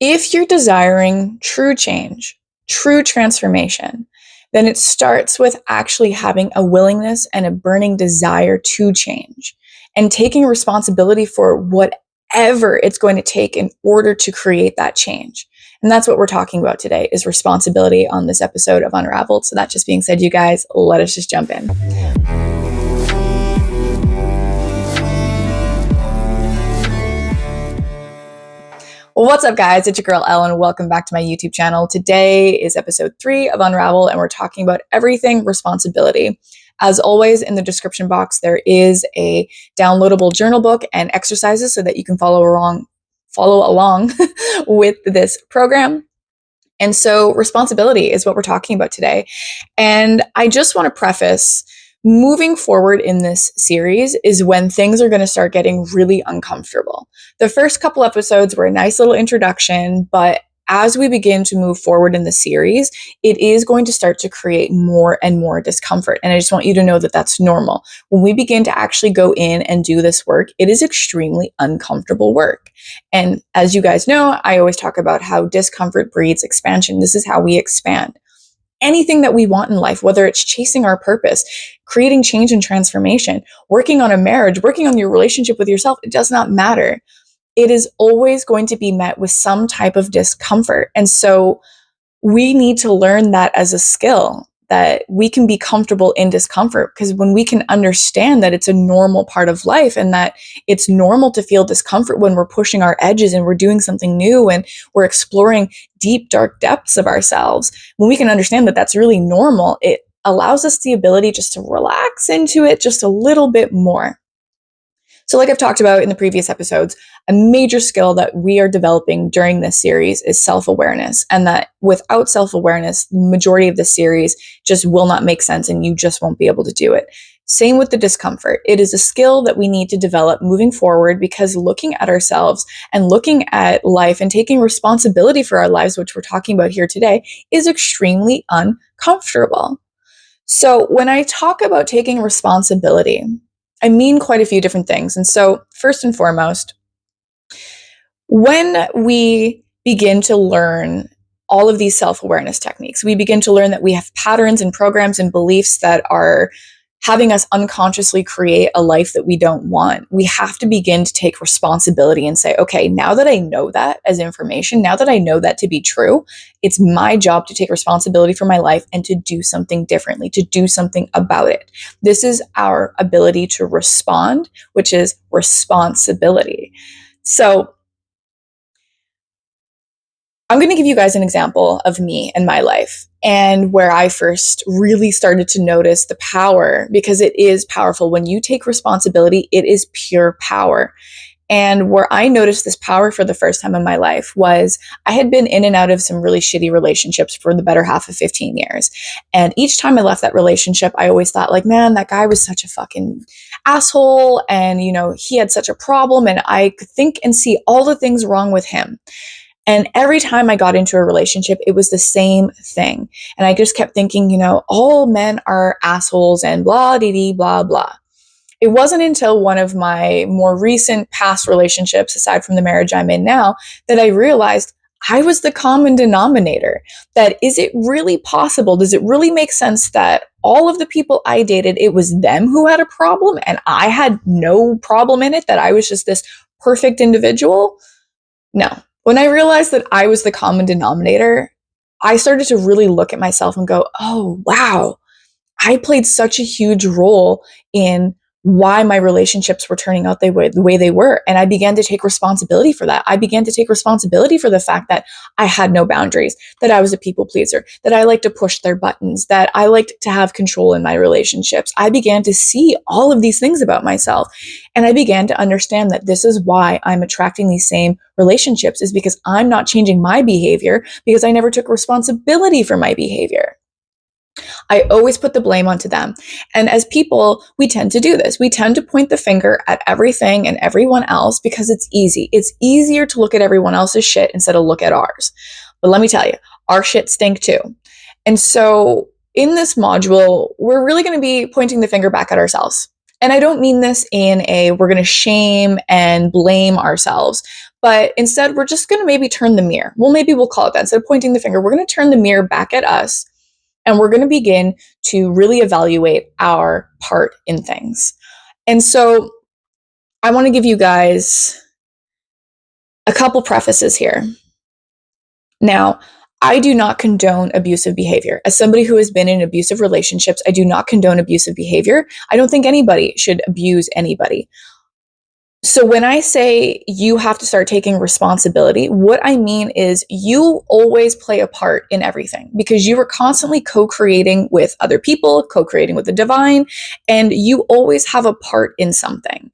If you're desiring true change, true transformation, then it starts with actually having a willingness and a burning desire to change and taking responsibility for whatever it's going to take in order to create that change. And that's what we're talking about today is responsibility on this episode of Unraveled. So that just being said, you guys, let us just jump in. Well, what's up, guys? It's your girl, Ellen. Welcome back to my YouTube channel. Today is episode 3 of Unravel, and we're talking about everything responsibility. As always, in the description box, there is a downloadable journal book and exercises so that you can follow along with this program. And so responsibility is what we're talking about today. And I just want to preface, moving forward in this series is when things are going to start getting really uncomfortable. The first couple episodes were a nice little introduction, but as we begin to move forward in the series, it is going to start to create more and more discomfort. And I just want you to know that that's normal. When we begin to actually go in and do this work, it is extremely uncomfortable work. And as you guys know, I always talk about how discomfort breeds expansion. This is how we expand. Anything that we want in life, whether it's chasing our purpose, creating change and transformation, working on a marriage, working on your relationship with yourself, it does not matter. It is always going to be met with some type of discomfort. And so we need to learn that as a skill, that we can be comfortable in discomfort, because when we can understand that it's a normal part of life and that it's normal to feel discomfort when we're pushing our edges and we're doing something new and we're exploring deep, dark depths of ourselves, when we can understand that that's really normal, it allows us the ability just to relax into it just a little bit more. So like I've talked about in the previous episodes, a major skill that we are developing during this series is self-awareness. And that without self-awareness, the majority of the series just will not make sense and you just won't be able to do it. Same with the discomfort. It is a skill that we need to develop moving forward, because looking at ourselves and looking at life and taking responsibility for our lives, which we're talking about here today, is extremely uncomfortable. So when I talk about taking responsibility, I mean quite a few different things. And so first and foremost, when we begin to learn all of these self-awareness techniques, we begin to learn that we have patterns and programs and beliefs that are having us unconsciously create a life that we don't want. We have to begin to take responsibility and say, okay, now that I know that as information, now that I know that to be true, it's my job to take responsibility for my life and to do something differently, to do something about it. This is our ability to respond, which is responsibility. So I'm going to give you guys an example of me and my life and where I first really started to notice the power, because it is powerful. When you take responsibility, it is pure power. And where I noticed this power for the first time in my life was I had been in and out of some really shitty relationships for the better half of 15 years. And each time I left that relationship, I always thought like, man, that guy was such a fucking asshole. And, he had such a problem. And I could think and see all the things wrong with him. And every time I got into a relationship, it was the same thing. And I just kept thinking, all men are assholes and blah, dee, dee, blah, blah. It wasn't until one of my more recent past relationships, aside from the marriage I'm in now, that I realized I was the common denominator. That is it really possible? Does it really make sense that all of the people I dated, it was them who had a problem and I had no problem in it, that I was just this perfect individual? No. When I realized that I was the common denominator, I started to really look at myself and go, oh, wow, I played such a huge role in why my relationships were turning out the way they were. And I began to take responsibility for that. I began to take responsibility for the fact that I had no boundaries, that I was a people pleaser, that I liked to push their buttons, that I liked to have control in my relationships. I began to see all of these things about myself. And I began to understand that this is why I'm attracting these same relationships, is because I'm not changing my behavior because I never took responsibility for my behavior. I always put the blame onto them. And as people, we tend to do this. We tend to point the finger at everything and everyone else because it's easy. It's easier to look at everyone else's shit instead of look at ours. But let me tell you, our shit stink too. And so in this module, we're really going to be pointing the finger back at ourselves. And I don't mean this in a we're going to shame and blame ourselves, But instead, we're just going to maybe turn the mirror. Well, maybe we'll call it that. Instead of pointing the finger, we're going to turn the mirror back at us, and we're going to begin to really evaluate our part in things. And so I want to give you guys a couple prefaces here. Now, I do not condone abusive behavior. As somebody who has been in abusive relationships, I do not condone abusive behavior. I don't think anybody should abuse anybody. So when I say you have to start taking responsibility, what I mean is you always play a part in everything because you are constantly co-creating with other people, co-creating with the divine, and you always have a part in something.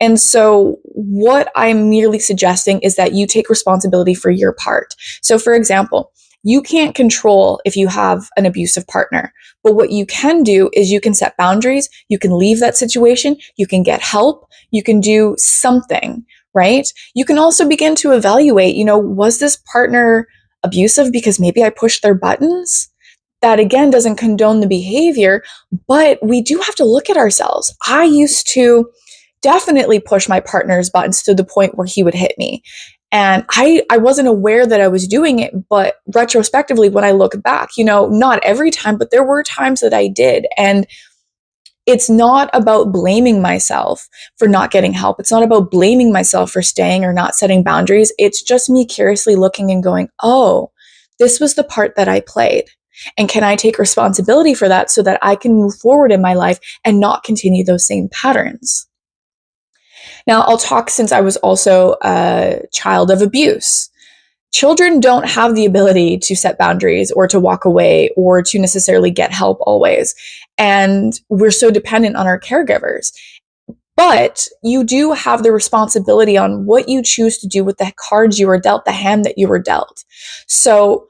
And so what I'm merely suggesting is that you take responsibility for your part. So for example, you can't control if you have an abusive partner, but what you can do is you can set boundaries, you can leave that situation, you can get help, you can do something, right? You can also begin to evaluate, was this partner abusive because maybe I pushed their buttons? That again doesn't condone the behavior, but we do have to look at ourselves. I used to definitely push my partner's buttons to the point where he would hit me. And I wasn't aware that I was doing it, but retrospectively, when I look back, not every time, but there were times that I did. And it's not about blaming myself for not getting help. It's not about blaming myself for staying or not setting boundaries. It's just me curiously looking and going, oh, this was the part that I played. And can I take responsibility for that so that I can move forward in my life and not continue those same patterns? Now, I'll talk since I was also a child of abuse. Children don't have the ability to set boundaries or to walk away or to necessarily get help always. And we're so dependent on our caregivers. But you do have the responsibility on what you choose to do with the cards you were dealt, the hand that you were dealt. So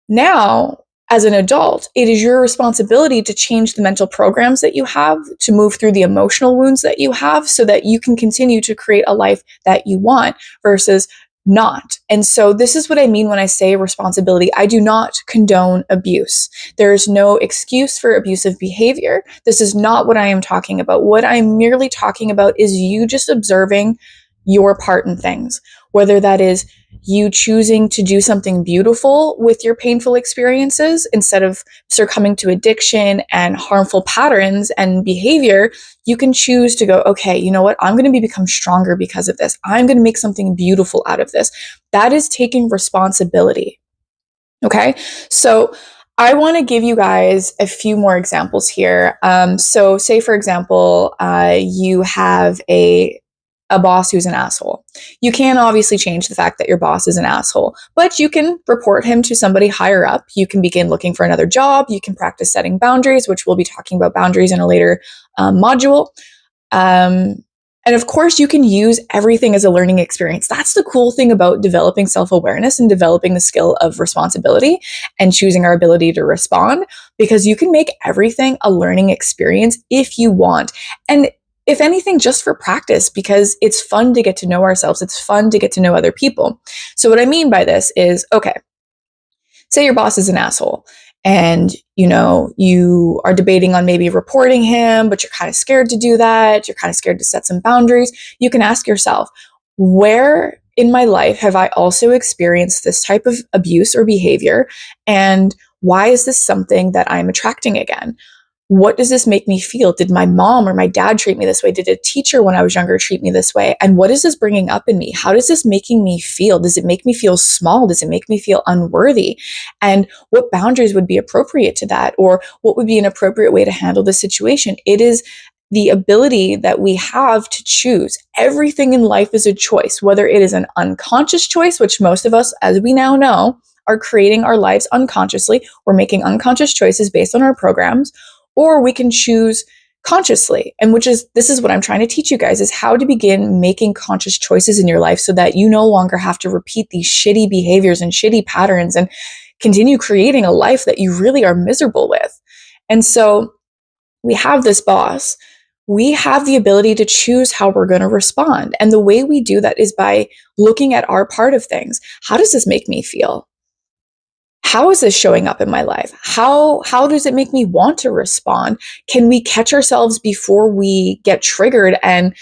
now, as an adult, it is your responsibility to change the mental programs that you have, to move through the emotional wounds that you have so that you can continue to create a life that you want versus not. And so this is what I mean when I say responsibility. I do not condone abuse. There is no excuse for abusive behavior. This is not what I am talking about. What I'm merely talking about is you just observing your part in things, whether that is you choosing to do something beautiful with your painful experiences instead of succumbing to addiction and harmful patterns and behavior. You can choose to go, okay, you know what? I'm going to become stronger because of this. I'm going to make something beautiful out of this. That is taking responsibility. Okay. So I want to give you guys a few more examples here. So say, for example, you have a boss who's an asshole. You can obviously change the fact that your boss is an asshole, but you can report him to somebody higher up. You can begin looking for another job. You can practice setting boundaries, which we'll be talking about boundaries in a later module. And of course, you can use everything as a learning experience. That's the cool thing about developing self-awareness and developing the skill of responsibility and choosing our ability to respond, because you can make everything a learning experience if you want. And if anything, just for practice, because it's fun to get to know ourselves. It's fun to get to know other people. So what I mean by this is, okay, say your boss is an asshole and you are debating on maybe reporting him, but you're kind of scared to do that. You're kind of scared to set some boundaries. You can ask yourself, where in my life have I also experienced this type of abuse or behavior? And why is this something that I'm attracting again? What does this make me feel? Did my mom or my dad treat me this way? Did a teacher when I was younger treat me this way? And what is this bringing up in me? How does this making me feel? Does it make me feel small? Does it make me feel unworthy? And what boundaries would be appropriate to that? Or what would be an appropriate way to handle the situation? It is the ability that we have to choose. Everything in life is a choice, whether it is an unconscious choice, which most of us, as we now know, are creating our lives unconsciously. We're making unconscious choices based on our programs. Or we can choose consciously. And this is what I'm trying to teach you guys, is how to begin making conscious choices in your life so that you no longer have to repeat these shitty behaviors and shitty patterns and continue creating a life that you really are miserable with. And so we have this boss. We have the ability to choose how we're going to respond. And the way we do that is by looking at our part of things. How does this make me feel? How is this showing up in my life? How does it make me want to respond? Can we catch ourselves before we get triggered and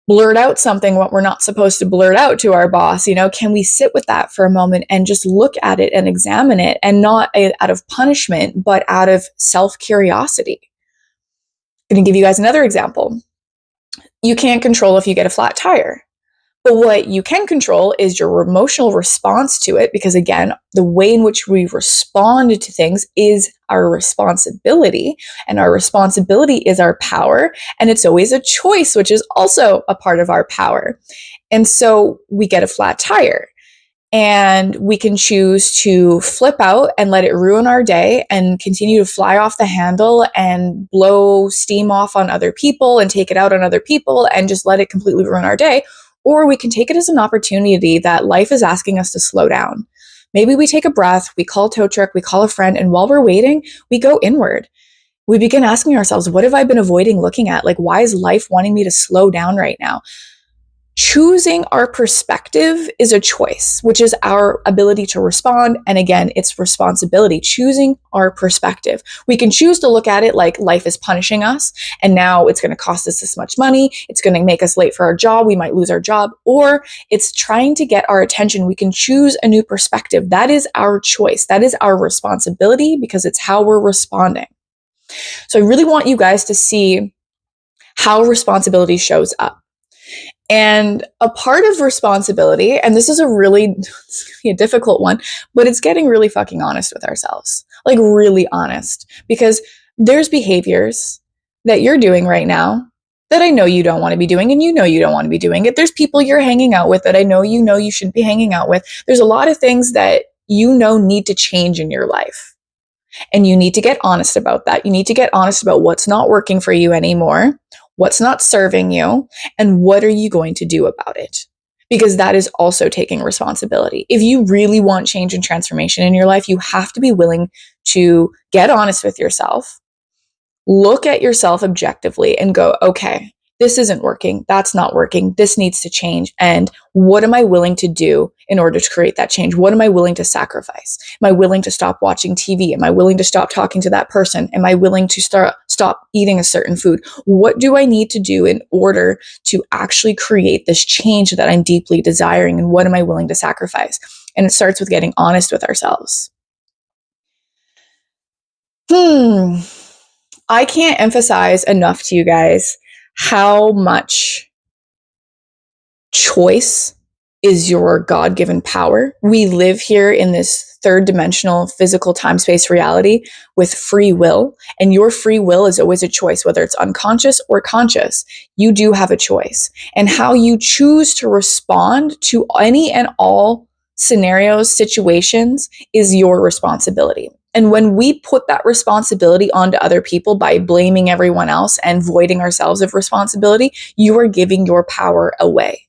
blurt out something what we're not supposed to blurt out to our boss? Can we sit with that for a moment and just look at it and examine it, and not out of punishment, but out of self-curiosity? I'm going to give you guys another example. You can't control if you get a flat tire. But what you can control is your emotional response to it, because again, the way in which we respond to things is our responsibility, and our responsibility is our power, and it's always a choice, which is also a part of our power. And so we get a flat tire, and we can choose to flip out and let it ruin our day and continue to fly off the handle and blow steam off on other people and take it out on other people and just let it completely ruin our day. Or we can take it as an opportunity that life is asking us to slow down. Maybe we take a breath, we call a tow truck, we call a friend, and while we're waiting, we go inward. We begin asking ourselves, what have I been avoiding looking at? Like, why is life wanting me to slow down right now? Choosing our perspective is a choice, which is our ability to respond. And again, it's responsibility, choosing our perspective. We can choose to look at it like life is punishing us, and now it's going to cost us this much money. It's going to make us late for our job. We might lose our job, or it's trying to get our attention. We can choose a new perspective. That is our choice. That is our responsibility, because it's how we're responding. So I really want you guys to see how responsibility shows up. And a part of responsibility, and this is it's gonna be a difficult one, but it's getting really fucking honest with ourselves. Like, really honest. Because there's behaviors that you're doing right now that I know you don't want to be doing, and you know you don't want to be doing it. There's people you're hanging out with that I know you shouldn't be hanging out with. There's a lot of things that need to change in your life. And you need to get honest about that. You need to get honest about what's not working for you anymore, what's not serving you, and what are you going to do about it? Because that is also taking responsibility. If you really want change and transformation in your life, you have to be willing to get honest with yourself, look at yourself objectively, and go, okay, this isn't working. That's not working. This needs to change. And what am I willing to do in order to create that change? What am I willing to sacrifice? Am I willing to stop watching TV? Am I willing to stop talking to that person? Am I willing to stop eating a certain food? What do I need to do in order to actually create this change that I'm deeply desiring? And what am I willing to sacrifice? And it starts with getting honest with ourselves. I can't emphasize enough to you guys how much choice is your God-given power. We live here in this third dimensional physical time-space reality with free will, and your free will is always a choice, whether it's unconscious or conscious. You do have a choice, and how you choose to respond to any and all scenarios, situations, is your responsibility. And when we put that responsibility onto other people by blaming everyone else and voiding ourselves of responsibility, you are giving your power away.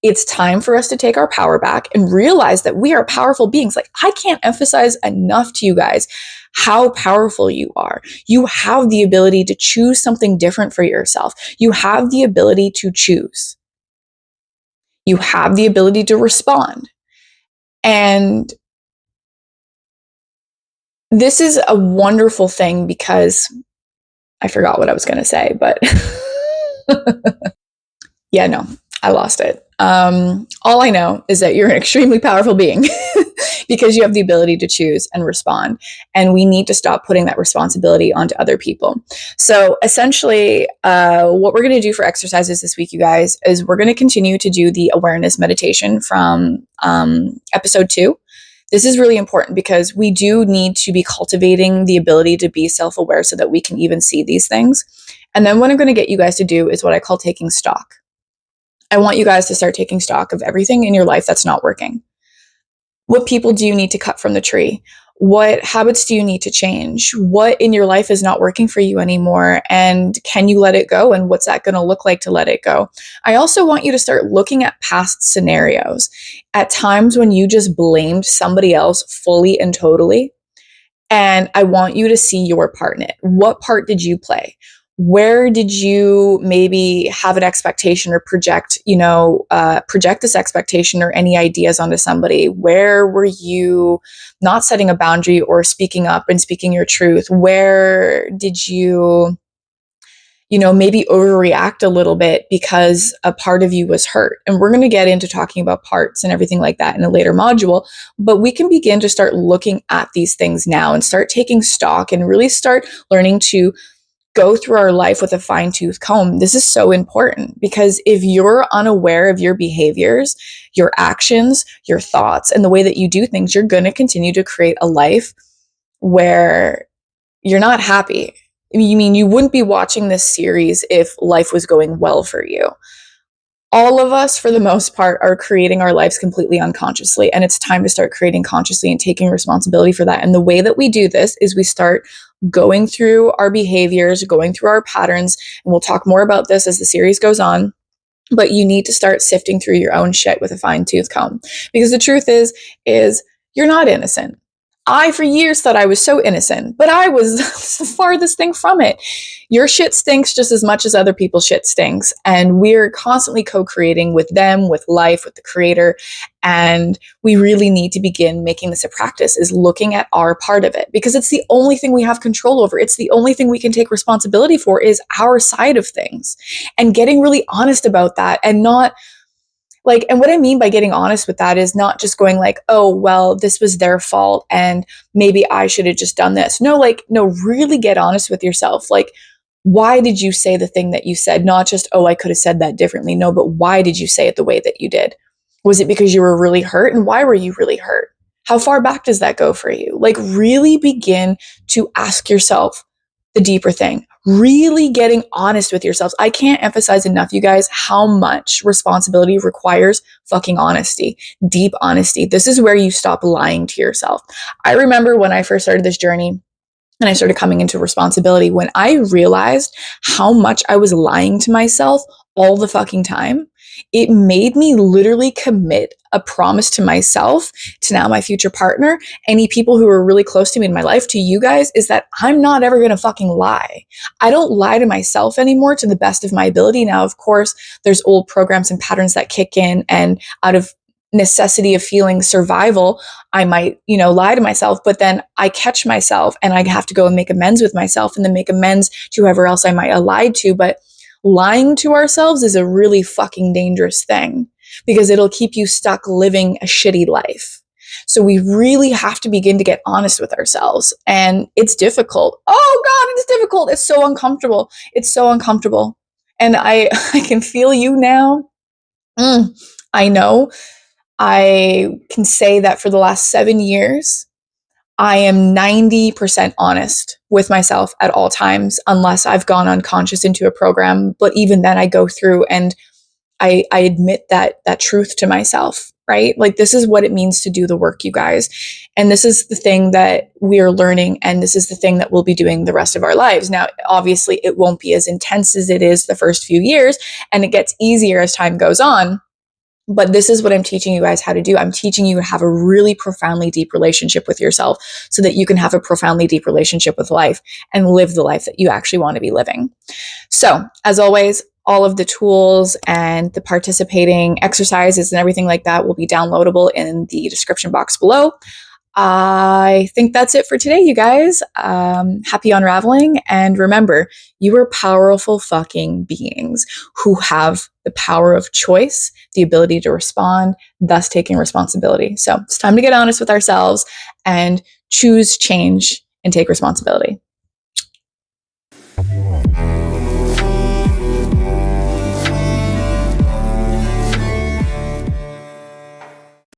It's time for us to take our power back and realize that we are powerful beings. Like, I can't emphasize enough to you guys how powerful you are. You have the ability to choose something different for yourself. You have the ability to choose. You have the ability to respond. And this is a wonderful thing, because I forgot what I was going to say, but yeah, no, I lost it. All I know is that you're an extremely powerful being because you have the ability to choose and respond. And we need to stop putting that responsibility onto other people. So essentially, what we're going to do for exercises this week, you guys, is we're going to continue to do the awareness meditation from episode 2. This is really important because we do need to be cultivating the ability to be self-aware so that we can even see these things. And then what I'm going to get you guys to do is what I call taking stock. I want you guys to start taking stock of everything in your life that's not working. What people do you need to cut from the tree? What habits do you need to change? What in your life is not working for you anymore? And can you let it go? And what's that going to look like to let it go? I also want you to start looking at past scenarios, at times when you just blamed somebody else fully and totally. And I want you to see your part in it. What part did you play? Where did you maybe have an expectation or project this expectation or any ideas onto somebody? Where were you not setting a boundary or speaking up and speaking your truth? Where did you maybe overreact a little bit because a part of you was hurt. And we're going to get into talking about parts and everything like that in a later module, but we can begin to start looking at these things now and start taking stock and really start learning to go through our life with a fine-tooth comb. This is so important because if you're unaware of your behaviors, your actions, your thoughts, and the way that you do things, you're going to continue to create a life where you're not happy. You mean you wouldn't be watching this series if life was going well for you. All of us, for the most part, are creating our lives completely unconsciously, and it's time to start creating consciously and taking responsibility for that. And the way that we do this is we start going through our behaviors, going through our patterns, and we'll talk more about this as the series goes on. But you need to start sifting through your own shit with a fine-tooth comb, because the truth is you're not innocent. I, for years, thought I was so innocent, but I was the farthest thing from it. Your shit stinks just as much as other people's shit stinks. And we're constantly co-creating with them, with life, with the creator. And we really need to begin making this a practice, is looking at our part of it, because it's the only thing we have control over. It's the only thing we can take responsibility for, is our side of things, and getting really honest about that. And not like, and what I mean by getting honest with that is not just going like, oh, well, this was their fault and maybe I should have just done this. No, really get honest with yourself. Like, why did you say the thing that you said? Not just, oh, I could have said that differently. No, but why did you say it the way that you did? Was it because you were really hurt? And why were you really hurt? How far back does that go for you? Like, really begin to ask yourself the deeper thing. Really getting honest with yourselves. I can't emphasize enough, you guys, how much responsibility requires fucking honesty, deep honesty. This is where you stop lying to yourself. I remember when I first started this journey and I started coming into responsibility, when I realized how much I was lying to myself all the fucking time, it made me literally commit a promise to myself, to now my future partner, any people who are really close to me in my life, to you guys, is that I'm not ever going to fucking lie. I don't lie to myself anymore to the best of my ability. Now, of course, there's old programs and patterns that kick in, and out of necessity of feeling survival, I might, lie to myself, but then I catch myself and I have to go and make amends with myself, and then make amends to whoever else I might have lied to. But lying to ourselves is a really fucking dangerous thing, because it'll keep you stuck living a shitty life. So we really have to begin to get honest with ourselves. And it's difficult. Oh God, it's difficult. It's so uncomfortable. It's so uncomfortable. And I can feel you now. I know. I can say that for the last 7 years, I am 90% honest with myself at all times, unless I've gone unconscious into a program. But even then, I go through and I admit that truth to myself, right? Like, this is what it means to do the work, you guys. And this is the thing that we are learning. And this is the thing that we'll be doing the rest of our lives. Now, obviously, it won't be as intense as it is the first few years, and it gets easier as time goes on. But this is what I'm teaching you guys how to do. I'm teaching you to have a really profoundly deep relationship with yourself, so that you can have a profoundly deep relationship with life and live the life that you actually want to be living. So, as always, all of the tools and the participating exercises and everything like that will be downloadable in the description box below. I think that's it for today, you guys. Happy unraveling. And remember, you are powerful fucking beings who have the power of choice, the ability to respond, thus taking responsibility. So it's time to get honest with ourselves and choose change and take responsibility.